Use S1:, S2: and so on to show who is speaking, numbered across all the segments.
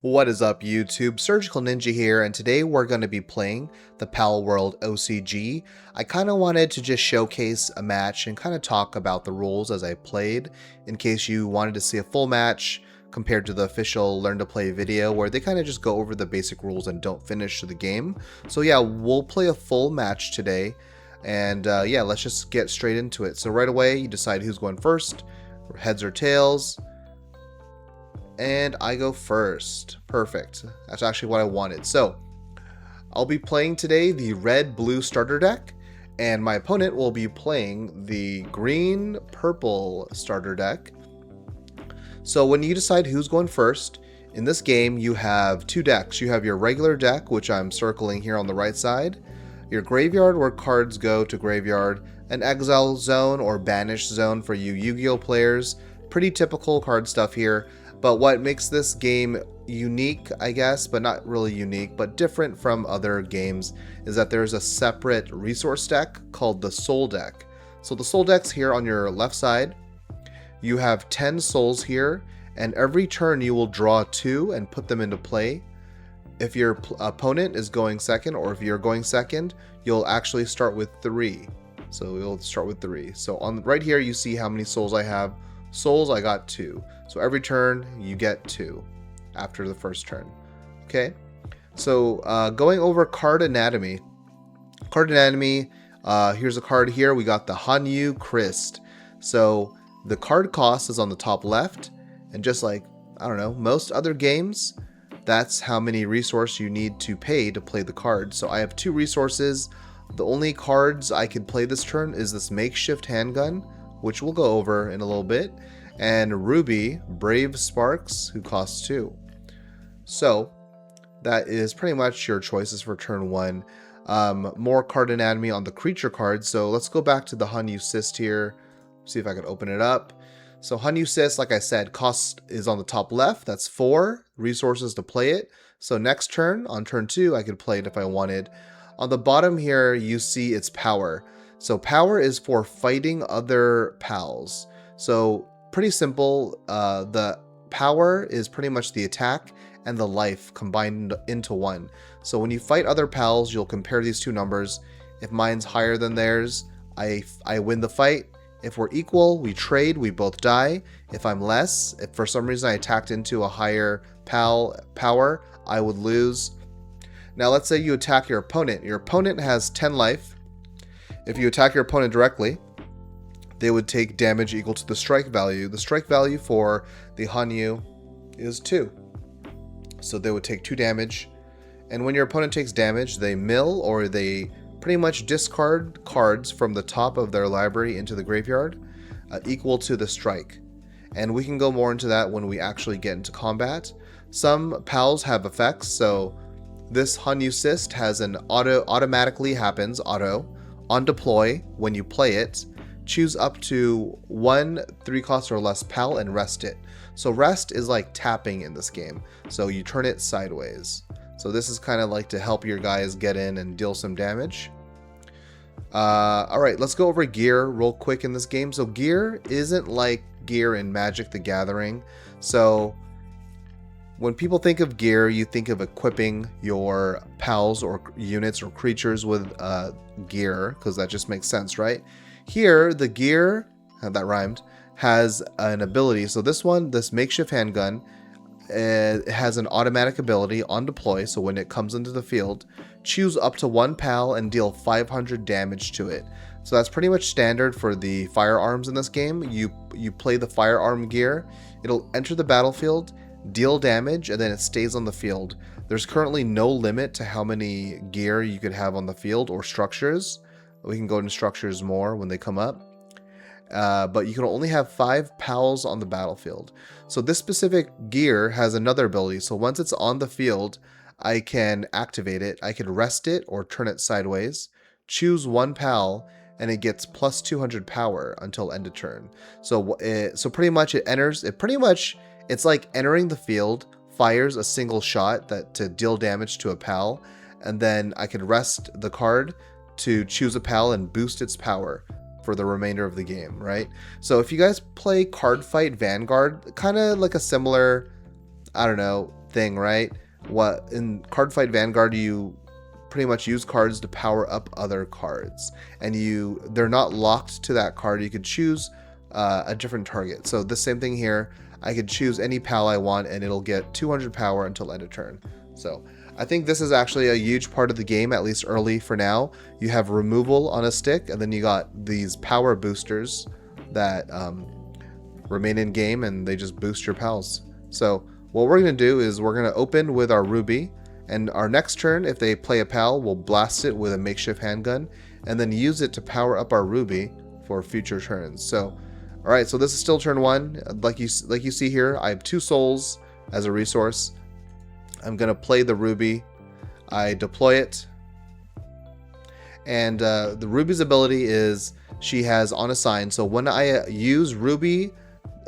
S1: What is up, YouTube? Surgical Ninja here, and today we're going to be playing the Palworld OCG. I kind of wanted to just showcase a match and kind of talk about the rules as I played, in case you wanted to see a full match compared to the official Learn to Play video, where they kind of just go over the basic rules and don't finish the game. So yeah, we'll play a full match today, and yeah, let's just get straight into it. So right away, you decide who's going first, heads or tails. And I go first. Perfect. That's actually what I wanted. So, I'll be playing today the red-blue starter deck, and my opponent will be playing the green-purple starter deck. So when you decide who's going first, in this game you have two decks. You have your regular deck, which I'm circling here on the right side, your graveyard where cards go to graveyard, an exile zone or banish zone for you Yu-Gi-Oh players. Pretty typical card stuff here. But what makes this game unique, I guess, but not really unique, but different from other games, is that there's a separate resource deck called the Soul deck. So the Soul deck's here on your left side. You have 10 souls here, and every turn you will draw 2 and put them into play. If your opponent is going second, or if you're going second, you'll actually start with 3. So you'll start with 3. So on right here, you see how many souls I have. Souls, I got 2. So every turn you get 2 after the first turn. Okay, so going over card anatomy. Here's a card here. We got the Hanyu Christ. So the card cost is on the top left, and just like, I don't know, most other games, that's how many resources you need to pay to play the card. So I have 2 resources. The only cards I could play this turn is this makeshift handgun, which we'll go over in a little bit, and Ruby, Brave Sparks, who costs 2. So that is pretty much your choices for turn 1. More card anatomy on the creature cards. So let's go back to the Hanyu Cyst here. See if I can open it up. So Hanyu Cyst, like I said, cost is on the top left. That's 4 resources to play it. So next turn, on turn 2, I could play it if I wanted. On the bottom here, you see its power. So power is for fighting other pals. So pretty simple. The power is pretty much the attack and the life combined into one. So when you fight other pals, you'll compare these two numbers. If mine's higher than theirs, I win the fight. If we're equal, we trade, we both die. If I'm less, if for some reason I attacked into a higher power, I would lose. Now let's say you attack your opponent. Your opponent has 10 life. If you attack your opponent directly, they would take damage equal to the strike value. The strike value for the Hanyu is 2. So they would take 2 damage. And when your opponent takes damage, they mill, or they pretty much discard cards from the top of their library into the graveyard, equal to the strike. And we can go more into that when we actually get into combat. Some pals have effects, so this Hanyu Cyst has an automatically happens on deploy when you play it. Choose up to 1 3-cost or less pal and rest it. So rest is like tapping in this game. So you turn it sideways. So this is kind of like to help your guys get in and deal some damage. Alright, let's go over gear real quick in this game. So gear isn't like gear in Magic the Gathering. So when people think of gear, you think of equipping your pals or units or creatures with gear, because that just makes sense, right? Here, the gear, that rhymed, has an ability. So this one, this makeshift handgun, has an automatic ability on deploy. So when it comes into the field, choose up to 1 pal and deal 500 damage to it. So that's pretty much standard for the firearms in this game. You play the firearm gear, it'll enter the battlefield, deal damage, and then it stays on the field. There's currently no limit to how many gear you could have on the field or structures. We can go into structures more when they come up. But you can only have 5 pals on the battlefield. So this specific gear has another ability. So once it's on the field, I can activate it. I can rest it or turn it sideways. Choose 1 pal, and it gets plus 200 power until end of turn. So pretty much it enters. It's like entering the field, fires a single shot to deal damage to a pal, and then I can rest the card to choose a pal and boost its power for the remainder of the game, right? So if you guys play Card Fight Vanguard, kind of like a similar, I don't know, thing, right? What in Cardfight Vanguard, you pretty much use cards to power up other cards, and they're not locked to that card. You could choose a different target. So the same thing here. I could choose any pal I want, and it'll get 200 power until end of turn. So I think this is actually a huge part of the game, at least early for now. You have removal on a stick, and then you got these power boosters that remain in game, and they just boost your pals. So what we're going to do is we're going to open with our Ruby, and our next turn, if they play a pal, we'll blast it with a makeshift handgun, and then use it to power up our Ruby for future turns. So, all right, so this is still turn 1. Like you see here, I have 2 souls as a resource. I'm going to play the Ruby. I deploy it. And the Ruby's ability is she has on assign. So when I use Ruby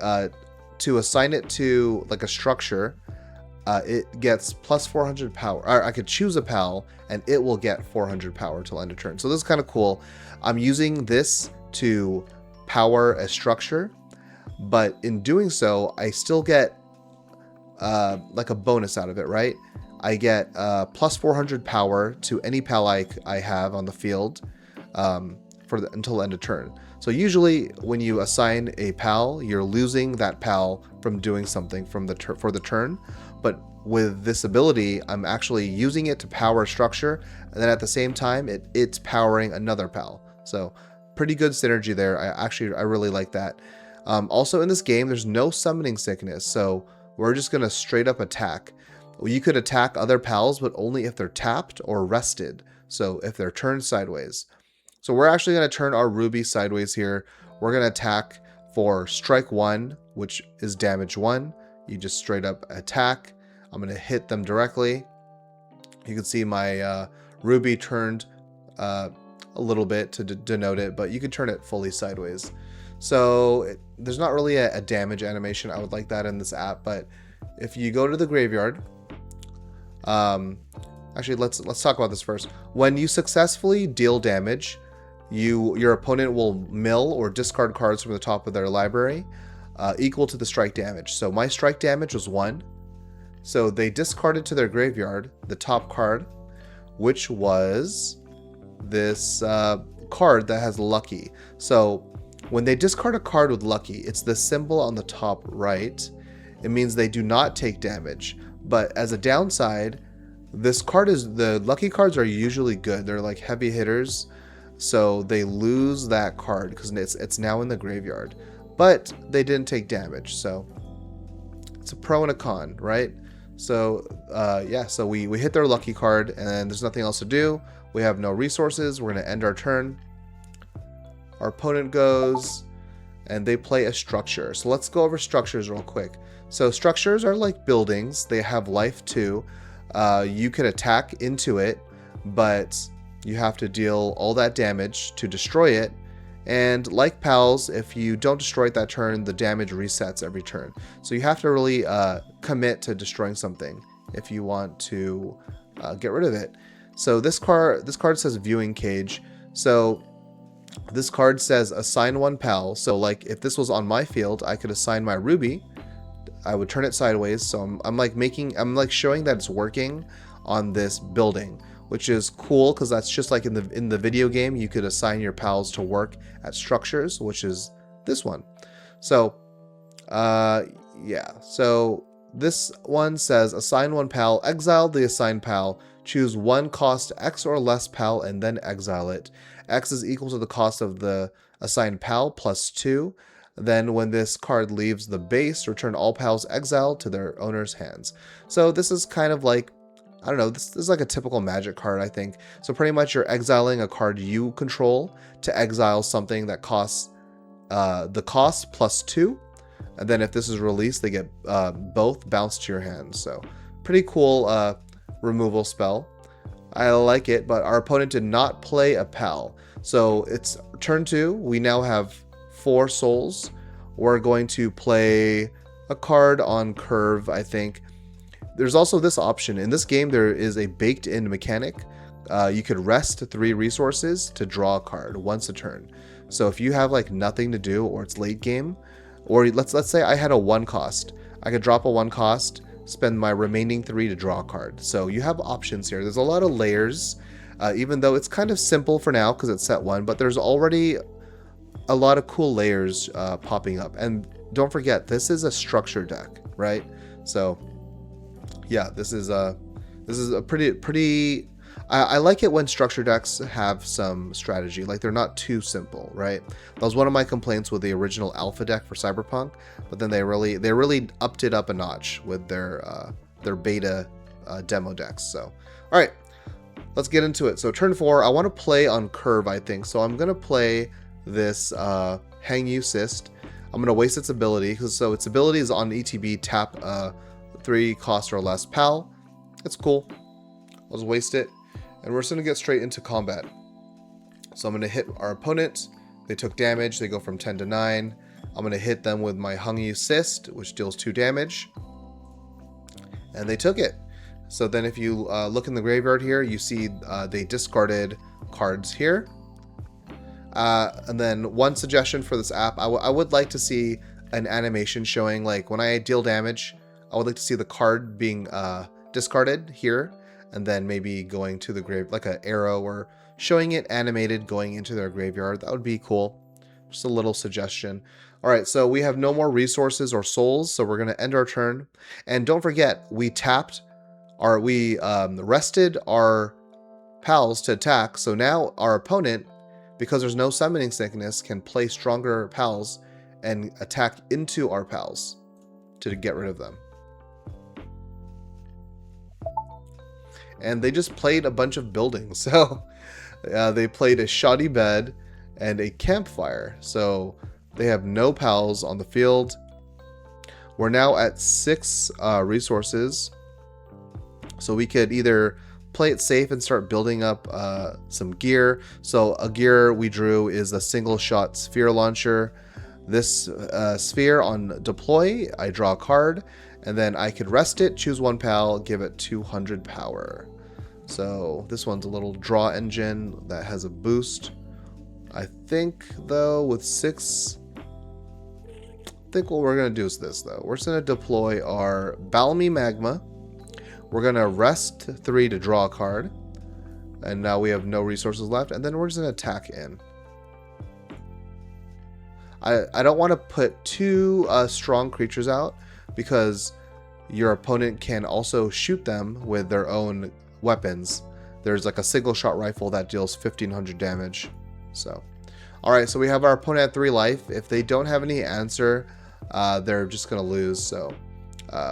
S1: to assign it to like a structure, it gets plus 400 power. Or I could choose a pal and it will get 400 power till end of turn. So this is kind of cool. I'm using this to power a structure, but in doing so, I still get like a bonus out of it, right? I get plus 400 power to any pal I have on the field until end of turn. So usually when you assign a pal, you're losing that pal from doing something for the turn. But with this ability, I'm actually using it to power a structure, and then at the same time, it's powering another pal. So pretty good synergy there. I really like that. Also in this game, there's no summoning sickness, so we're just gonna straight up attack. You could attack other pals, but only if they're tapped or rested. So if they're turned sideways. So we're actually gonna turn our Ruby sideways here. We're gonna attack for strike 1, which is damage 1. You just straight up attack. I'm gonna hit them directly. You can see my Ruby turned a little bit to denote it, but you can turn it fully sideways. So there's not really a damage animation. I would like that in this app, but if you go to the graveyard, actually let's talk about this first. When you successfully deal damage, your opponent will mill or discard cards from the top of their library equal to the strike damage. So my strike damage was 1. So they discarded to their graveyard the top card, which was this card that has lucky. So when they discard a card with lucky, it's the symbol on the top right. It means they do not take damage. But as a downside, the lucky cards are usually good. They're like heavy hitters. So they lose that card because it's now in the graveyard. But they didn't take damage. So it's a pro and a con, right? So yeah, so we hit their lucky card and there's nothing else to do. We have no resources. We're going to end our turn. Our opponent goes and they play a structure. So let's go over structures real quick. So structures are like buildings. They have life too. You could attack into it, but you have to deal all that damage to destroy it. And like pals, if you don't destroy it that turn, the damage resets every turn. So you have to really commit to destroying something if you want to get rid of it. So this card says viewing cage. So this card says assign 1 pal. So like if this was on my field, I could assign my Ruby. I would turn it sideways. So I'm like showing that it's working on this building, which is cool because that's just like in the video game. You could assign your pals to work at structures, which is this one. So yeah, so this one says assign 1 pal, exile the assigned pal, choose 1 cost X or less pal and then exile it. X is equal to the cost of the assigned pal plus 2. Then when this card leaves the base, return all pals exiled to their owner's hands. So this is kind of like, I don't know, this is like a typical Magic card, I think. So pretty much you're exiling a card you control to exile something that costs the cost plus 2. And then if this is released, they get both bounced to your hands. So pretty cool removal spell. I like it, but our opponent did not play a pal. So it's turn 2. We now have 4 souls. We're going to play a card on curve, I think. There's also this option. In this game, there is a baked-in mechanic. You could rest 3 resources to draw a card once a turn. So if you have like nothing to do or it's late game, or let's say I had a 1 cost. I could drop a 1 cost, spend my remaining 3 to draw a card. So you have options here. There's a lot of layers, even though it's kind of simple for now because it's set 1, but there's already a lot of cool layers popping up. And don't forget, this is a structure deck, right? So yeah, this is a pretty I like it when structure decks have some strategy, like they're not too simple, right? That was one of my complaints with the original alpha deck for Cyberpunk, but then they really upped it up a notch with their beta demo decks. So all right, let's get into it. So turn 4, I want to play on curve, I think. So I'm gonna play this Hang You Cyst. I'm gonna waste its ability, so its ability is on ETB, tap 3 cost or less pal. It's cool. I'll just waste it. And we're just going to get straight into combat. So I'm going to hit our opponent. They took damage. They go from 10 to 9. I'm going to hit them with my Hung You Cyst, which deals 2 damage. And they took it. So then if you look in the graveyard here, you see they discarded cards here. And then one suggestion for this app, I would like to see an animation showing, like, when I deal damage, I would like to see the card being discarded here, and then maybe going to the grave, like an arrow, or showing it animated going into their graveyard. That would be cool. Just a little suggestion. All right, so we have no more resources or souls, so we're going to end our turn. And don't forget, we rested our pals to attack, so now our opponent, because there's no summoning sickness, can play stronger pals and attack into our pals to get rid of them. And they just played a bunch of buildings. So they played a shoddy bed and a campfire. So they have no pals on the field. We're now at 6 resources. So we could either play it safe and start building up some gear. So a gear we drew is a single shot sphere launcher. This sphere on deploy, I draw a card, and then I could rest it, choose 1 pal, give it 200 power. So this one's a little draw engine that has a boost. I think, though, with 6, I think what we're going to do is this, though. We're just going to deploy our Balmy Magma. We're going to rest 3 to draw a card. And now we have no resources left. And then we're just going to attack in. I don't want to put too strong creatures out, because your opponent can also shoot them with their own weapons. There's like a single shot rifle that deals 1500 damage. So alright, so we have our opponent at 3 life. If they don't have any answer, they're just gonna lose. So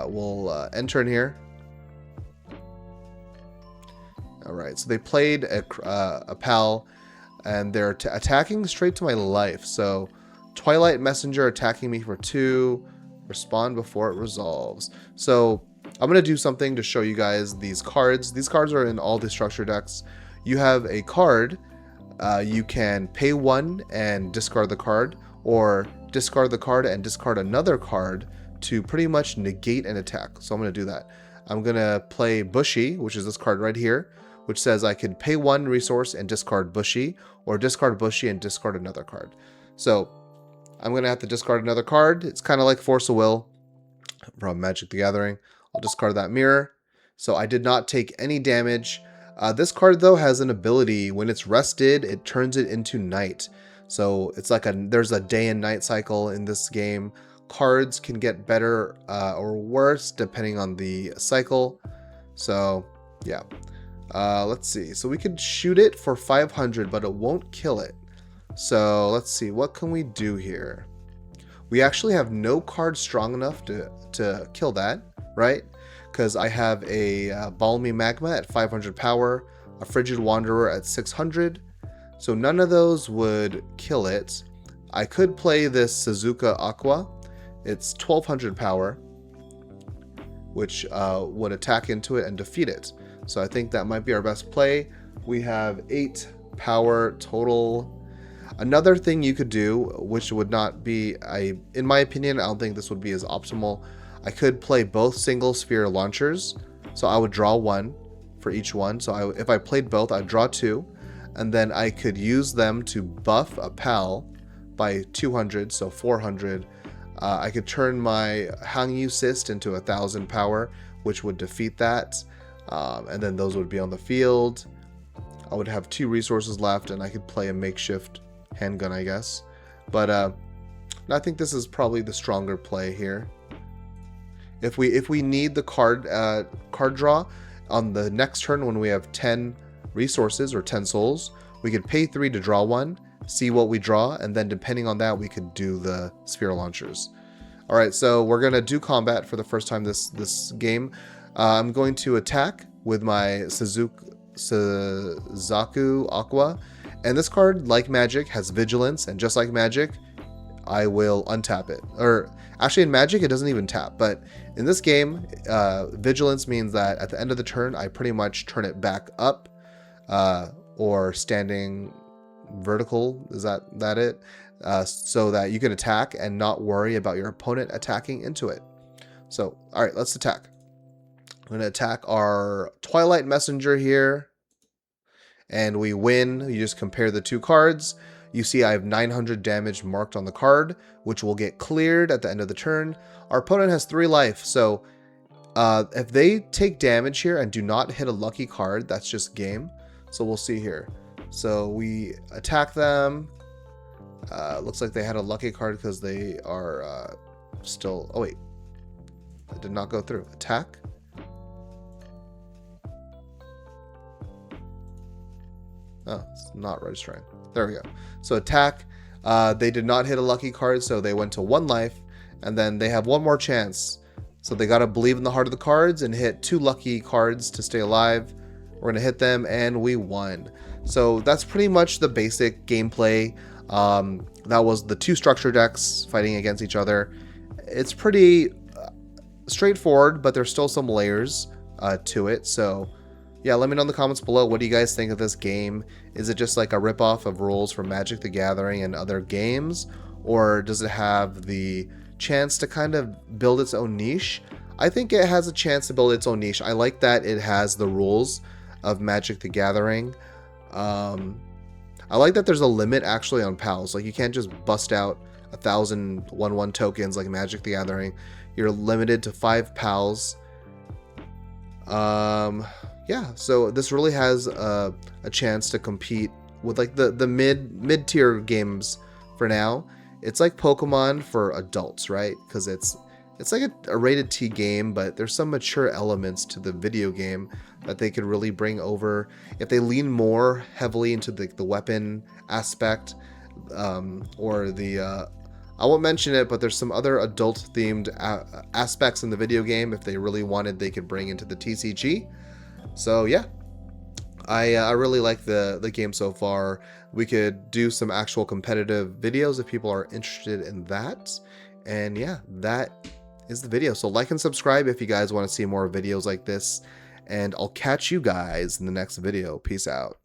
S1: we'll end turn here. Alright, so they played a pal, and they're attacking straight to my life. So Twilight Messenger attacking me for 2. Respond before it resolves. So I'm going to do something to show you guys these cards. These cards are in all the structure decks. You have a card. You can pay 1 and discard the card, or discard the card and discard another card to pretty much negate an attack. So I'm going to do that. I'm going to play Bushy, which is this card right here, which says I can pay 1 resource and discard Bushy, or discard Bushy and discard another card. So I'm going to have to discard another card. It's kind of like Force of Will from Magic the Gathering. I'll discard that mirror. So I did not take any damage. This card, though, has an ability. When it's rested, it turns it into night. So it's like there's a day and night cycle in this game. Cards can get better or worse depending on the cycle. So yeah. Let's see. So we could shoot it for 500, but it won't kill it. So let's see, what can we do here? We actually have no card strong enough to kill that, right? Because I have a Balmy Magma at 500 power, a Frigid Wanderer at 600. So none of those would kill it. I could play this Suzuka Aqua. It's 1200 power, which would attack into it and defeat it. So I think that might be our best play. We have 8 power total. Another thing you could do, which would not be, in my opinion, I don't think this would be as optimal. I could play both single sphere launchers. So I would draw 1 for each one. So if I played both, I'd draw 2. And then I could use them to buff a pal by 200, so 400. I could turn my Hangyu Cyst into 1,000 power, which would defeat that. And then those would be on the field. I would have 2 resources left, and I could play a makeshift handgun, I guess. But I think this is probably the stronger play here. If we need the card draw on the next turn when we have 10 resources or 10 souls, we could pay 3 to draw 1, see what we draw, and then depending on that, we could do the sphere launchers. All right, so we're gonna do combat for the first time this game. I'm going to attack with my Suzaku Aqua, and this card, like Magic, has Vigilance, and just like Magic, I will untap it. Or actually, in Magic, it doesn't even tap, but in this game, Vigilance means that at the end of the turn, I pretty much turn it back up, or standing vertical. Is that it? So that you can attack and not worry about your opponent attacking into it. So, all right, let's attack. I'm going to attack our Twilight Messenger here, and we win. You just compare the 2 cards. You see I have 900 damage marked on the card, which will get cleared at the end of the turn. Our opponent has 3 life, so if they take damage here and do not hit a lucky card, that's just game. So we'll see here. So we attack them. Looks like they had a lucky card because they are still... Oh, wait. It did not go through. Attack. Oh, it's not registering. There we go. So attack. They did not hit a lucky card, so they went to 1 life. And then they have 1 more chance. So they got to believe in the heart of the cards and hit 2 lucky cards to stay alive. We're going to hit them, and we won. So that's pretty much the basic gameplay. That was the 2 structure decks fighting against each other. It's pretty straightforward, but there's still some layers to it. So yeah, let me know in the comments below, what do you guys think of this game? Is it just like a ripoff of rules from Magic the Gathering and other games? Or does it have the chance to kind of build its own niche? I think it has a chance to build its own niche. I like that it has the rules of Magic the Gathering. I like that there's a limit actually on pals. Like, you can't just bust out 1,000 1/1 tokens like Magic the Gathering. You're limited to 5 pals. Yeah, so this really has a chance to compete with like the mid-tier games for now. It's like Pokemon for adults, right? Because it's like a rated T game, but there's some mature elements to the video game that they could really bring over if they lean more heavily into the weapon aspect, or the I won't mention it, but there's some other adult themed aspects in the video game. If they really wanted, they could bring into the TCG. So yeah, I really like the game so far. We could do some actual competitive videos if people are interested in that. And yeah, that is the video. So like and subscribe if you guys want to see more videos like this. And I'll catch you guys in the next video. Peace out.